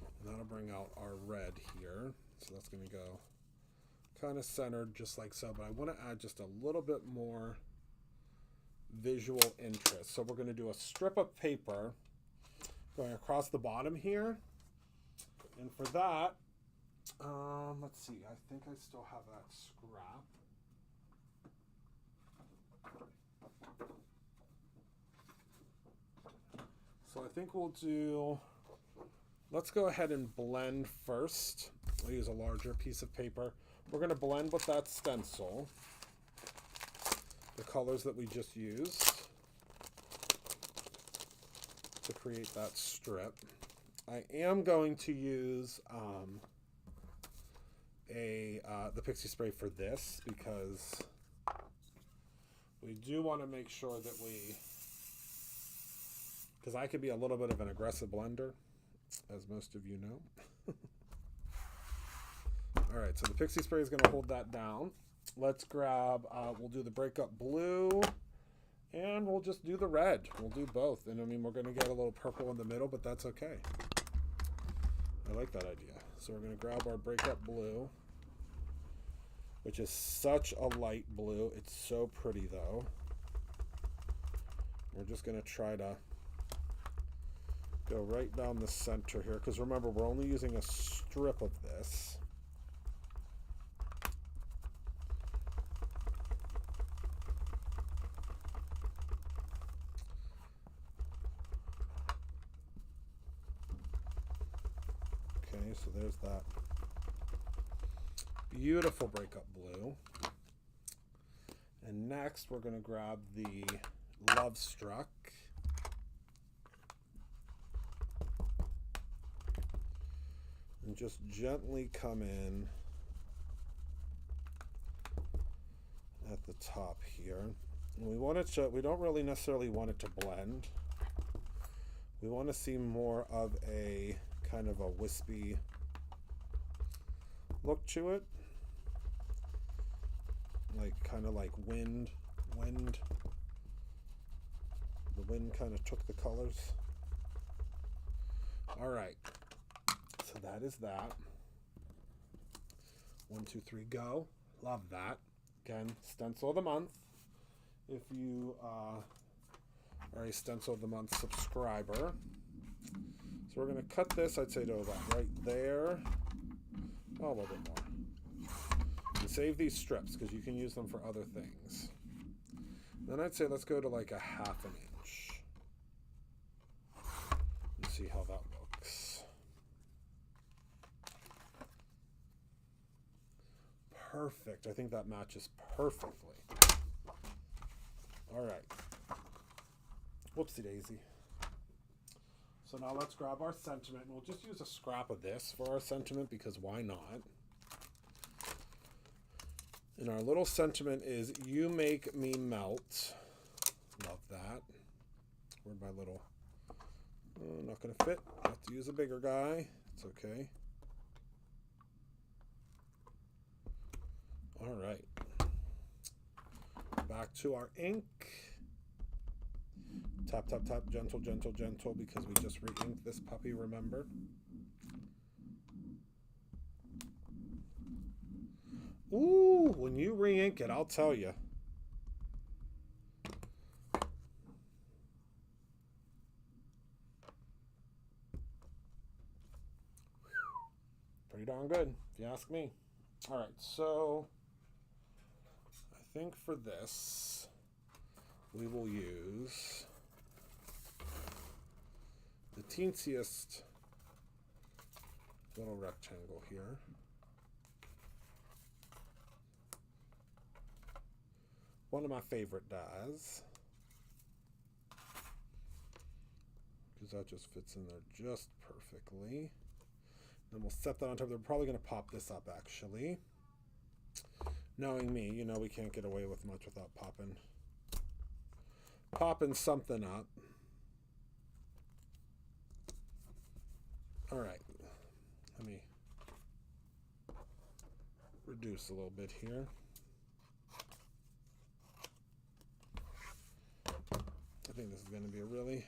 And that'll bring out our red here. So that's going to go kind of centered just like so, but I want to add just a little bit more visual interest. So we're going to do a strip of paper going across the bottom here. And for that, let's see, I think I still have that scrap. So I think we'll do, let's go ahead and blend first. I'll use a larger piece of paper. We're going to blend with that stencil the colors that we just used to create that strip. I am going to use the pixie spray for this, because we do want to make sure that because I could be a little bit of an aggressive blender, as most of you know. All right, so the pixie spray is going to hold that down. Let's grab, we'll do the breakup blue, and we'll just do the red. We'll do both. And I mean, we're going to get a little purple in the middle, but that's okay. I like that idea. So we're going to grab our breakup blue, which is such a light blue. It's so pretty, though. We're just going to try to go right down the center here, because remember, we're only using a strip of this. Okay, so there's that beautiful breakup blue. And next we're going to grab the Love Struck. And just gently come in at the top here. And we want it to, we don't really necessarily want it to blend. We want to see more of a kind of a wispy look to it. Like kind of like wind. The wind kind of took the colors. All right. So that is that. 1, 2, 3, go. Love that. Again, stencil of the month. If you are a stencil of the month subscriber. So we're going to cut this, I'd say, to about right there. Oh, a little bit more. And save these strips because you can use them for other things. Then I'd say let's go to like a 1/2 inch. And see how that looks. Perfect. I think that matches perfectly. All right. Whoopsie daisy. So now let's grab our sentiment. We'll just use a scrap of this for our sentiment because why not? And our little sentiment is, you make me melt. Love that. Where'd my little... Oh, not going to fit. I have to use a bigger guy. It's okay. All right. Back to our ink. Tap, tap, tap. Gentle, gentle, gentle, because we just re-inked this puppy, remember? Ooh, when you re-ink it, I'll tell you. Pretty darn good, if you ask me. All right, so I think for this, we will use the teensiest little rectangle here. One of my favorite dies, because that just fits in there just perfectly. Then we'll set that on top. They're probably going to pop this up, actually. Knowing me, you know we can't get away with much without popping something up. All right, let me reduce a little bit here. I think this is going to be a really,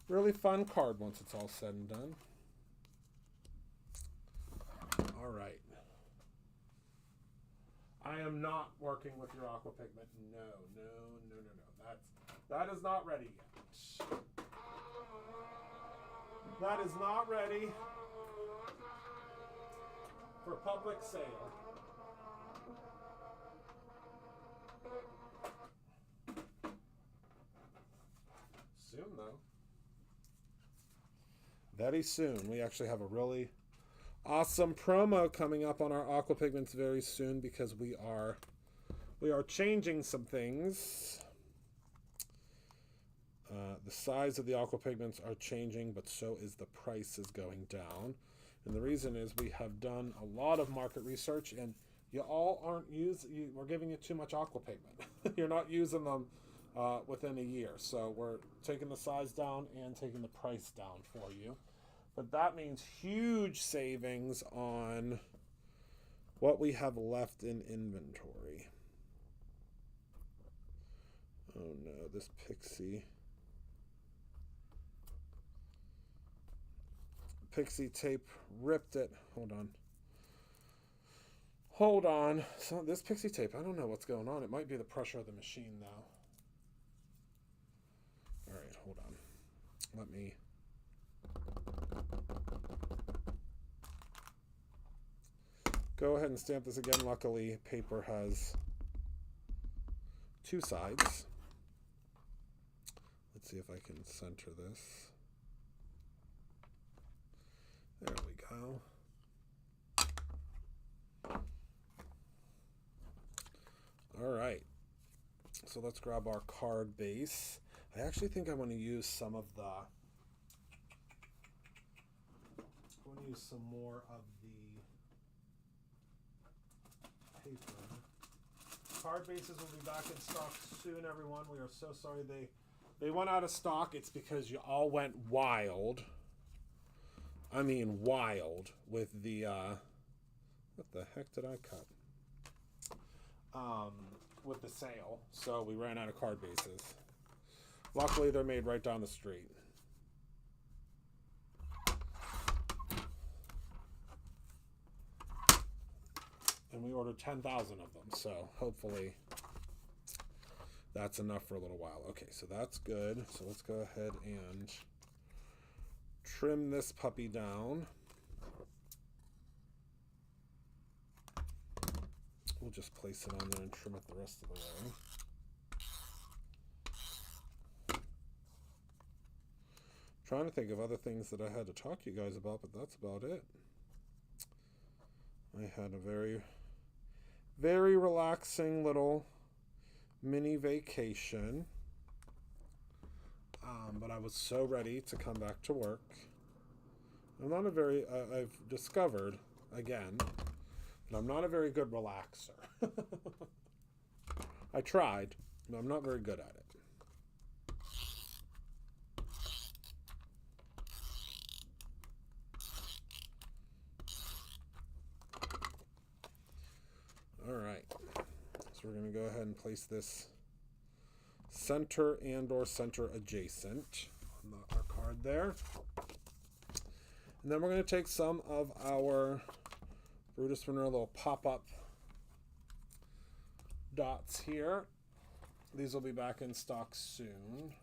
really fun card once it's all said and done. All right. I am not working with your aqua pigment. No. That is not ready yet. That is not ready for public sale. Soon, though. Very soon. We actually have a really awesome promo coming up on our aqua pigments very soon because we are changing some things. The size of the aqua pigments are changing, but so is the price is going down. And the reason is we have done a lot of market research, and you all aren't we're giving you too much aqua pigment. You're not using them within a year. So we're taking the size down and taking the price down for you. But that means huge savings on what we have left in inventory. Oh no, this Pixie tape ripped it. Hold on. So this Pixie tape, I don't know what's going on. It might be the pressure of the machine though. All right, hold on. Let me go ahead and stamp this again. Luckily, paper has two sides. Let's see if I can center this. There we so let's grab our card base. I actually think I want to use some of the... I want to use some more of the paper. Card bases will be back in stock soon, everyone. We are so sorry they went out of stock. It's because you all went wild. I mean wild with the... what the heck did I cut? With the sale. So we ran out of card bases. Luckily, they're made right down the street. And we ordered 10,000 of them, so hopefully that's enough for a little while. Okay, so that's good. So let's go ahead and trim this puppy down. We'll just place it on there and trim it the rest of the way. Trying to think of other things that I had to talk to you guys about, but that's about it. I had a very, very relaxing little mini vacation. But I was so ready to come back to work. I'm not a very, I've discovered, again, that I'm not a very good relaxer. I tried, but I'm not very good at it. All right, so we're going to go ahead and place this center and or center adjacent on our card there. And then we're going to take some of our Brutus Monroe little pop-up dots here. These will be back in stock soon.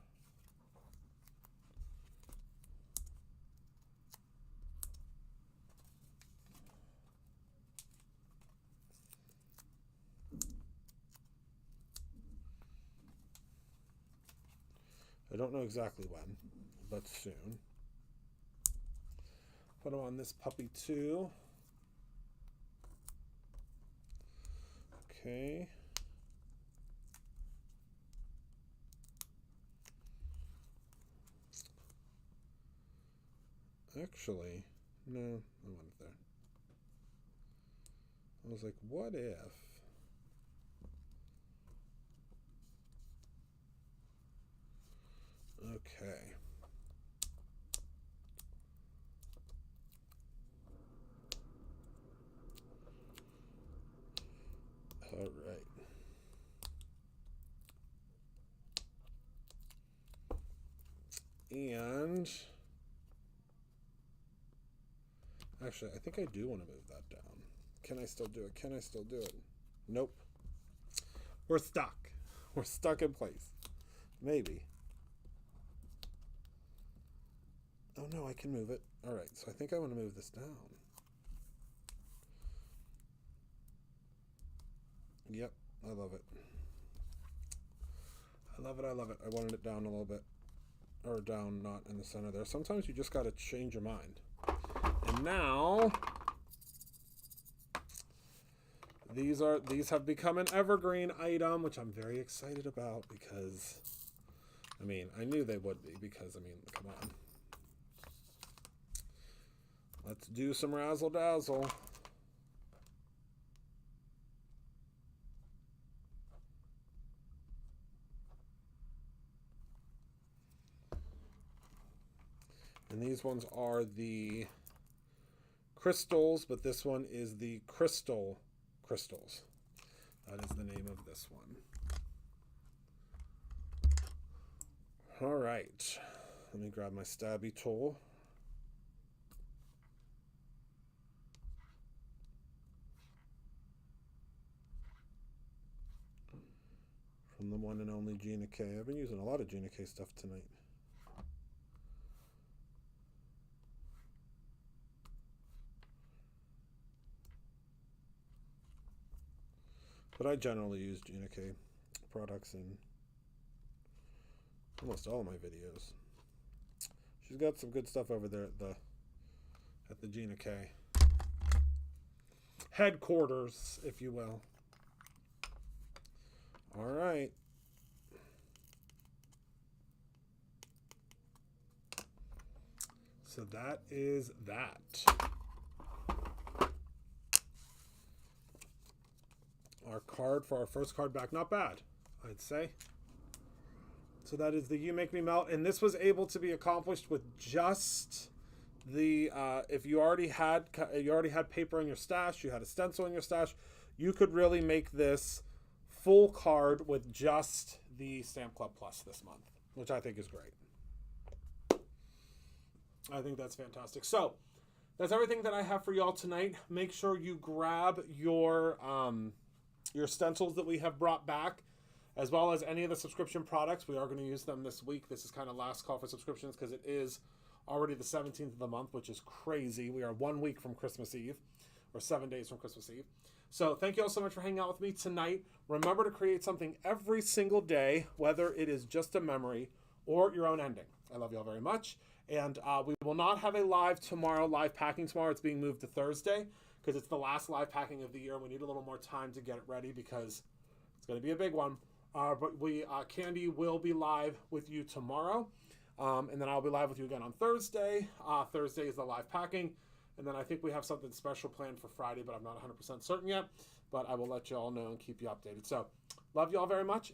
I don't know exactly when, but soon. Put them on this puppy too. Okay. Actually, no, I want it there. I was like, what if? Okay. All right. And actually, I think I do want to move that down. Can I still do it? Can I still do it? Nope. We're stuck. We're stuck in place. Maybe. Oh no, I can move it. All right, so I think I want to move this down. Yep, I love it. I love it, I love it. I wanted it down a little bit. Or down, not in the center there. Sometimes you just got to change your mind. And now, these have become an evergreen item, which I'm very excited about because, I mean, I knew they would be because, I mean, come on. Let's do some razzle dazzle. And these ones are the crystals, but this one is the crystals. That is the name of this one. All right. Let me grab my stabby tool. From the one and only Gina K. I've been using a lot of Gina K stuff tonight. But I generally use Gina K products in almost all of my videos. She's got some good stuff over there at the Gina K headquarters, if you will. All right, So that is that. Our card for our first card back, not bad, I'd say. So that is the You Make Me Melt, and this was able to be accomplished with just the if you already had paper in your stash, you had a stencil in your stash, you could really make this full card with just the Stamp Club Plus this month, which I think is great. I think that's fantastic. So that's everything that I have for y'all tonight. Make sure you grab your stencils that we have brought back, as well as any of the subscription products. We are going to use them this week. This is kind of last call for subscriptions because it is already the 17th of the month, which is crazy. We are 1 week from Christmas Eve, or 7 days from Christmas Eve. So thank you all so much for hanging out with me tonight. Remember to create something every single day, whether it is just a memory or your own ending. I love you all very much. And we will not have a live packing tomorrow. It's being moved to Thursday because it's the last live packing of the year. We need a little more time to get it ready because it's going to be a big one. But Candy will be live with you tomorrow. And then I'll be live with you again on Thursday. Thursday is the live packing. And then I think we have something special planned for Friday, but I'm not 100% certain yet. But I will let you all know and keep you updated. So love you all very much.